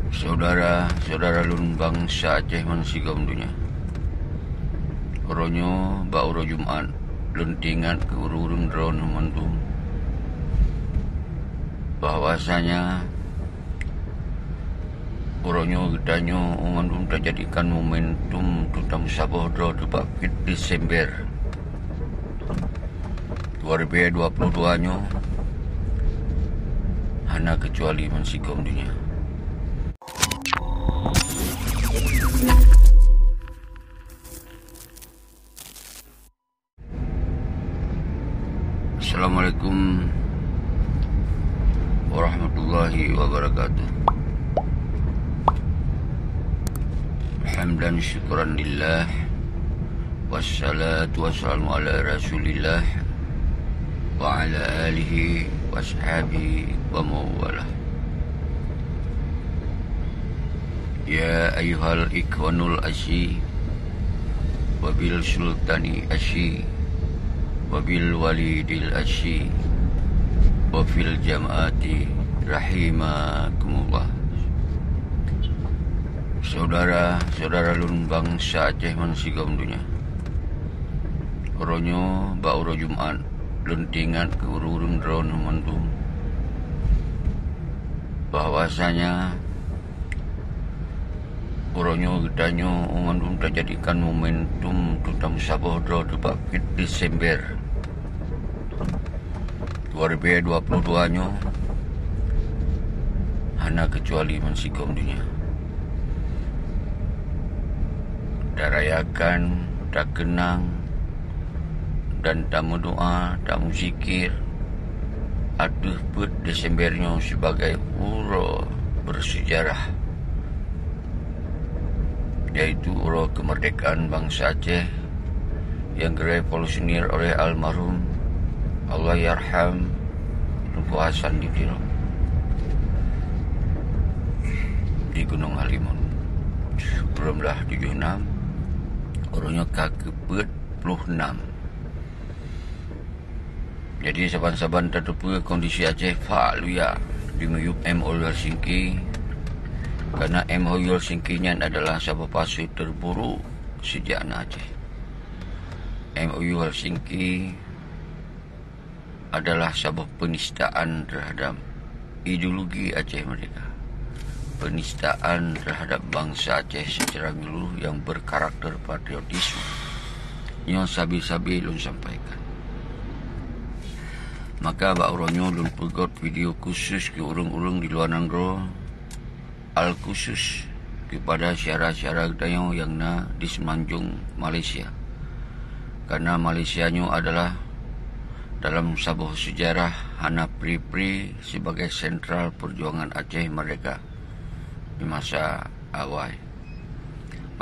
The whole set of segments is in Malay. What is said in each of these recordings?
Saudara-saudara lun bangsa Aceh mansigom dunia. Oronyo ba uro Jumat lun tingat ke urung drone mandum bahwasanya oronyo gedanyo mandum terjadikan momentum tutam sabodro depak Desember 2022 nyo hana kecuali mansigom dunia. Assalamualaikum warahmatullahi wabarakatuh. Hamdan syukran lillah, wassalatu wassalamu ala rasulillah wa ala alihi wa ashabihi wa mawalah. Ya ayyuhal ikhwanul asyi wabil sultani asyi wabil walidil asyi wafil jamaati rahimakumullah. Saudara-saudara lun bangsa Aceh mansigom dunia. Oronyo ba uro Jumat lun tingat ke urung drone mandum bahwasanya oronyo gedanyo mandum terjadikan momentum tutam sabodro depak Desember 2022 nyo hana kecuali mansigom dunia. Tak rayakan, tak kenang, dan tak doa, tak zikir. Aduh put Desembernya sebagai uro bersejarah, yaitu uro kemerdekaan bangsa Aceh yang direvolusioner oleh almarhum Allah yarham Tunku Hasan di Gunung Halimun sebelum 76 orangnya ke-46. Jadi saban-saban terdepu kondisi Aceh faluya di meyup MOU Helsinki, karena MOU Helsinki-nya adalah sabab pasu terburuk sejak Aceh. MOU Helsinki adalah sabab penistaan terhadap ideologi Aceh mereka, penistaan terhadap bangsa Aceh secara menyeluruh yang berkarakter patriotisme. Nyo sabi-sabi lun sampaikan. Maka bak uronyo lun pegot video khusus ke urung-urung di luar negara, al khusus kepada syara-syara gedayo yang di semenanjung Malaysia. Karena Malaysia nyo adalah dalam sebuah sejarah hana pri-pri sebagai sentral perjuangan Aceh mereka di masa awal.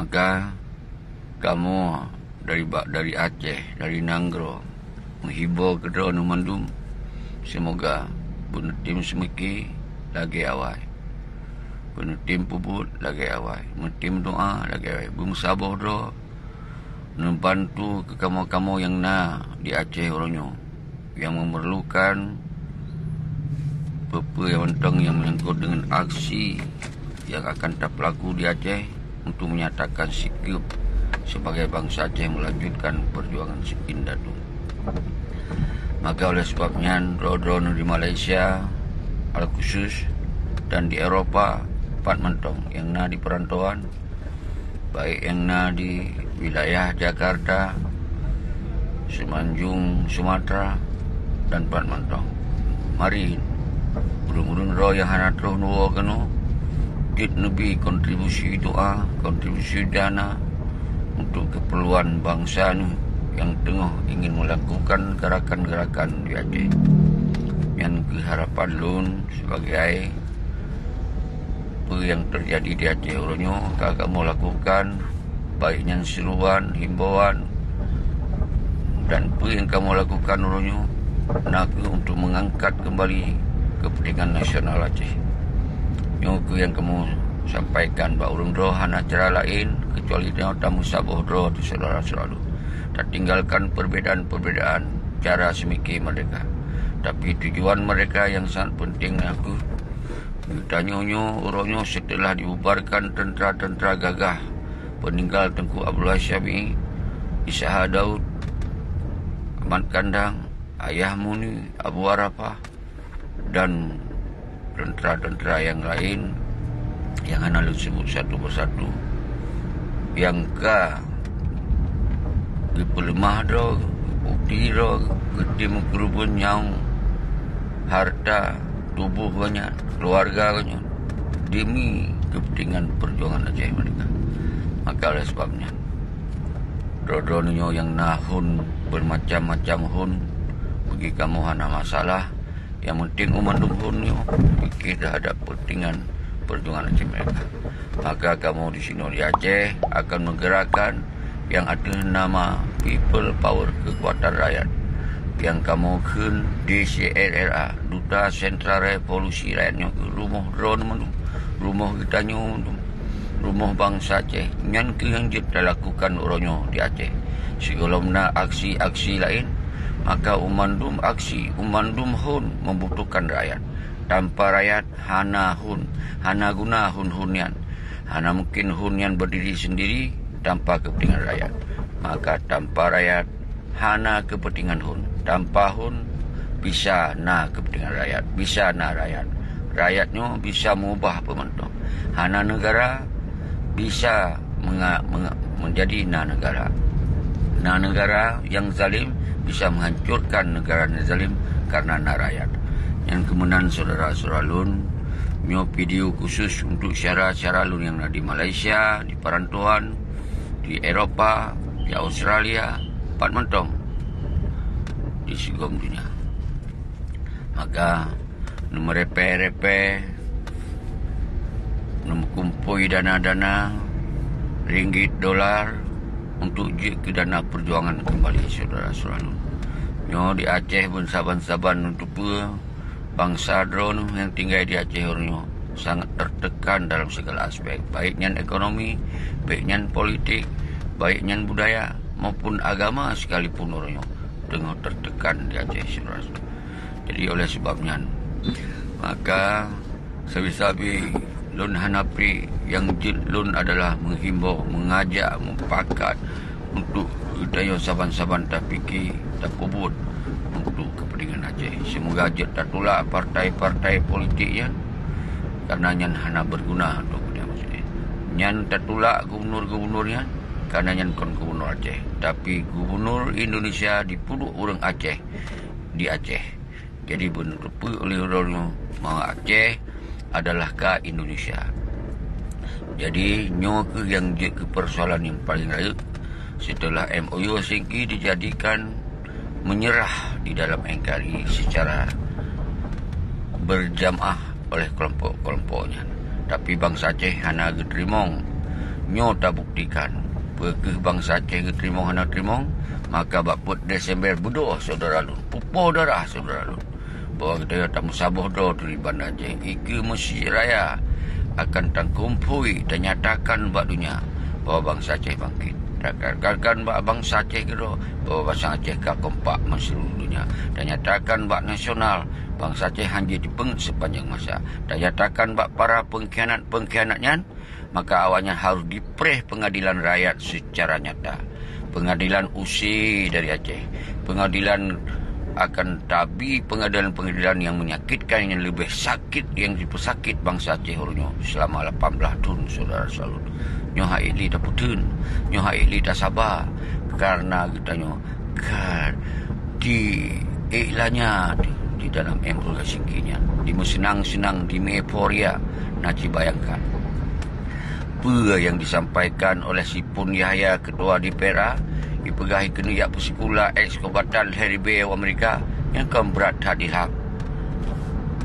Maka kamu dari Aceh, dari Nanggro menghibur ke drone mandum, semoga bunuh tim semiki lagi awal, bunuh tim puput lagi awal, tim doa lagi awal, bung sabar do membantu ke kamu-kamu yang di Aceh orangnya yang memerlukan yang mentang yang menyangkut dengan aksi yang akan terpelaku di Aceh untuk menyatakan sikap sebagai bangsa Aceh melanjutkan perjuangan Indatu. Maka oleh sebabnya drone di Malaysia al khusus dan di Eropah empat mentong yang di perantauan, baik yang di wilayah Jakarta, Semenanjung Sumatera dan empat mentong. Mari urung-urung roh yang hana terus nuwa keno kit nebi kontribusi doa, kontribusi dana untuk keperluan bangsa ni yang tengah ingin melakukan gerakan-gerakan di Aceh. Yang keharapan lun sebagai apa yang terjadi di Aceh orangnya kamu lakukan, baiknya seruan, himbauan, dan apa yang kamu lakukan orangnya nak untuk mengangkat kembali kepentingan nasional Aceh. Yang kamu sampaikan bahawa urung doh hana cara lain kecuali dia tamu sabuh doh di saudara selalu. Tak tinggalkan perbedaan-perbedaan cara semiki mereka. Tapi tujuan mereka yang sangat penting aku Ditanya-nya orangnya setelah dibubarkan tentera-tentera gagah peninggal Tengku Abdul Hashimi, Isyaha Daud, Ahmad Kandang, Ayah Muni, Abu Arafah, dan tentera-tentera yang lain yang ana sebut satu persatu, yang dipelemah dah, bukti dah, gede mengkerubun yang harta tubuh banyak, keluarga banyak, demi kepentingan perjuangan Aceh mereka. Maka oleh sebabnya drodronyo yang nahun bermacam-macam hun, bagi kamu hana masalah, yang penting umandum hunyo fikir dah ada kepentingan perjuangan Aceh mereka. Maka kamu di sini di Aceh akan menggerakkan yang ada nama People Power, kekuatan rakyat, yang kamu kun DCRRA, Duta Sentra Revolusi Rakyatnya, rumah drone, rumah kitanya, rumah bangsa Aceh. Yang yang kita lakukan orangnya di Aceh. Sebelum nak aksi-aksi lain, maka umandum aksi, umandum hun membutuhkan rakyat. Tanpa rakyat, hana hun, hana guna hun-hunian. Hana mungkin hunian berdiri sendiri tanpa kepentingan rakyat. Maka tanpa rakyat, hana kepentingan hun. Tanpa hun, bisa na kepentingan rakyat, bisa na rakyat. Rakyatnya bisa mengubah pemantau. Hana negara bisa menjadi na negara. Na negara yang zalim bisa menghancurkan negara yang zalim karena na rakyat. Yang kemudian saudara-saudara lun, nyo video khusus untuk syara-syara lun yang ada di Malaysia, di perantauan, di Eropah, di Australia, Pat Mentong, di segala dunia. Maka merepe-repe, kumpul dana-dana, ringgit, dolar untuk ke dana perjuangan kembali saudara-saudara. Nyo di Aceh pun saban-saban untuk bangsa drone yang tinggal di Aceh orangnya sangat tertekan dalam segala aspek, baiknya ekonomi, baiknya politik, baiknya budaya maupun agama sekalipun orangnya tengah tertekan di Aceh saudara. Jadi oleh sebabnya maka sabi-sabi lun hanapi yang lun adalah menghimbau, mengajak, mempakat untuk daya saban-saban tak fikir, tak kubut untuk kepentingan Aceh. Semoga jet tak tolak partai-partai politiknya karena nyan hana berguna untuk dia maksudnya. Nyan tak tolak gubernur-gubernurnya karena nyan kon gubernur Aceh, tapi gubernur Indonesia dipuduk orang Aceh di Aceh. Jadi benar oleh orang mau Aceh adalah ke Indonesia. Jadi nyo ke yang ke persoalan yang paling raya setelah MOU Singki dijadikan menyerah di dalam NKRI secara berjamaah oleh kelompok-kelompoknya. Tapi bangsa Aceh hana geterimong, nyo tak buktikan. Bagi bangsa Aceh geterimong hana terimong, maka bakput Desember budoh saudara lun, pupo darah saudara lun, bahwa kita tamu saboh do dari Bandar Aceh. Iki Mesir Raya akan tangkumpui dan nyatakan bak dunia bahwa bangsa Aceh bangkit. Rakan bak bangsa Aceh kira bahwa bangsa Aceh ka kompak seluruh dunia. Dan nyatakan bak nasional bangsa Aceh hanya dipengut sepanjang masa. Dan nyatakan bak para pengkhianatnya, maka awalnya harus dipreh pengadilan rakyat secara nyata. Pengadilan usi dari Aceh, pengadilan akan tabi pengadilan-pengadilan yang menyakitkan, yang lebih sakit, yang dipersakit bangsa Aceh orangnya selama 18 tahun saudara selalu. Nyo hak ili dah putun, nyo hak ili dah sabar karena katanya kan di iklannya di dalam MOU Singkinya, di senang-senang, di euforia, naci bayangkan apa yang disampaikan oleh si Pun Yahya, ketua DPRA, dipegahi kena yak persikula ekskobatan Harry B. Amerika yang kan berat hati hak.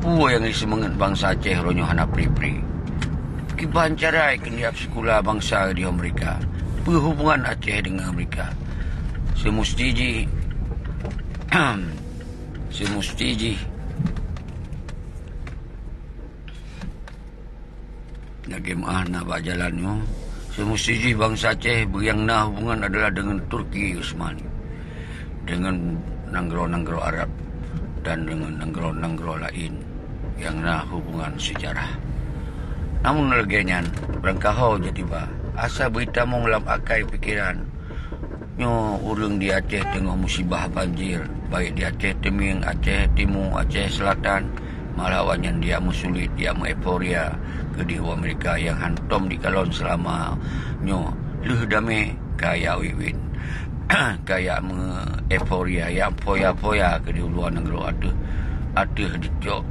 Apa yang disemangat bangsa Aceh ronyo hana pri-pri. Kiban carai kena yak persikula bangsa di Amerika. Perhubungan Aceh dengan Amerika. Semustiji Nagimah nak buat jalannya. Semestinya bangsa Aceh yang nah hubungan adalah dengan Turki Utsmani, dengan nanggro-nanggro Arab dan dengan nanggro-nanggro lain yang na hubungan sejarah. Namun legenyan berangkahau jadi ba asa berita mong lam akai pikiran nyo urang di Aceh tengah musibah banjir, baik di Aceh Teming, Aceh Timur, Aceh Selatan, malawan yang dia musulit, dia euforia ke di Amerika yang hantom di kalon selama nyo leuh dame kaya wiwin kaya euforia yang poya-poya ke di luar negeri ada dicok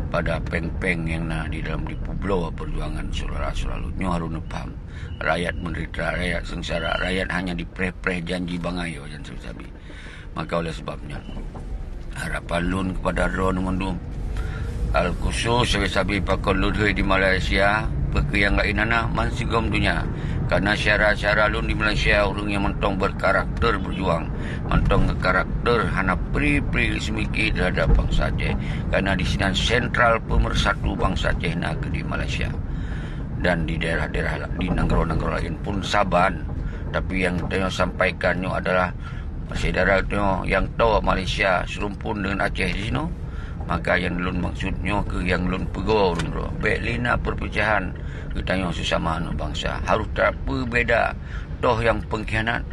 pada peng-peng yang na di dalam di Pueblo perjuangan saudara selalu nyo harus paham rakyat menderita, rakyat sengsara, rakyat hanya dipreh-preh janji bangayo dan sabi. Maka oleh sebabnya harapan lun kepada Ron mendum al khusus sabi pakon lun di Malaysia yang lain ana mansigom dunia karena syara-syara lun di Malaysia orang yang mentong berkarakter berjuang mentong karakter hana pri-pri semiki terhadap bangsa Aceh karena di sini sentral pemersatu bangsa Aceh nak di Malaysia dan di daerah-daerah di negara-negara lain pun saban tapi yang saya sampaikannya adalah saudara yang tahu Malaysia serumpun dengan Aceh di sini maka yang lun maksudnya ke yang lun pegau bro belina perpecahan kita yang sesama bangsa harus tak berbeza toh yang pengkhianat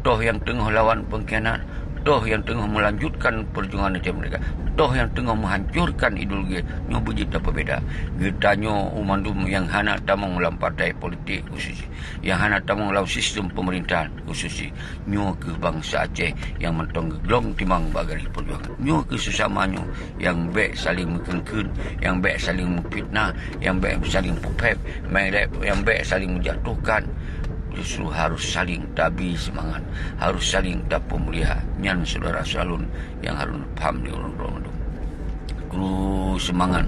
toh yang tengah lawan pengkhianat toh yang tengah melanjutkan perjuangan Aceh mereka toh yang tengah menghancurkan ideologi nyo beji tak berbeza kita nyo umandum yang hana tamong dalam partai politik khusus yang hana tamong dalam sistem pemerintahan khusus nyo ke bangsa Aceh yang mentong gelong timang bagari perjuangan nyo ke sesama nyo yang baik saling mengkengkun yang baik saling memfitnah yang baik saling pepep yang baik saling menjatuhkan justru harus saling tabi semangat harus saling tak pemulihan nyan saudara salun yang harus paham di orang-orang itu kru semangat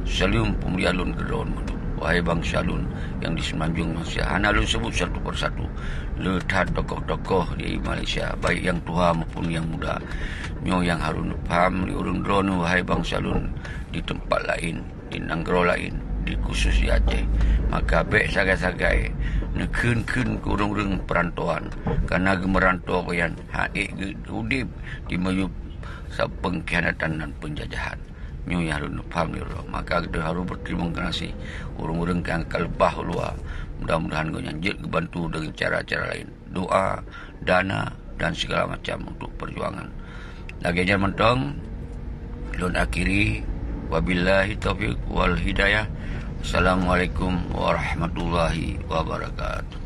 saling pemulihan lun ke daun itu wahai bangsa lun yang di Semenanjung Malaysia hana lun sebut satu persatu letak tokoh-tokoh di Malaysia baik yang tua maupun yang muda nyo yang harus paham di orang-orang wahai bangsa lun di tempat lain di negara lain di khusus di Aceh maka baik sagai-sagai nekun ke urang-urang perantauan karena gemerantau yang haik udip di mayub pengkhianatan dan penjajahan nyo yang harus paham ni maka kita harus berterima kasih urang-urang yang kalbah luar mudah-mudahan kau nyanjit bantu dengan cara-cara lain doa dana dan segala macam untuk perjuangan lagi jangan mentong lun akhiri wabillahi taufiq wal hidayah. Assalamualaikum warahmatullahi wabarakatuh.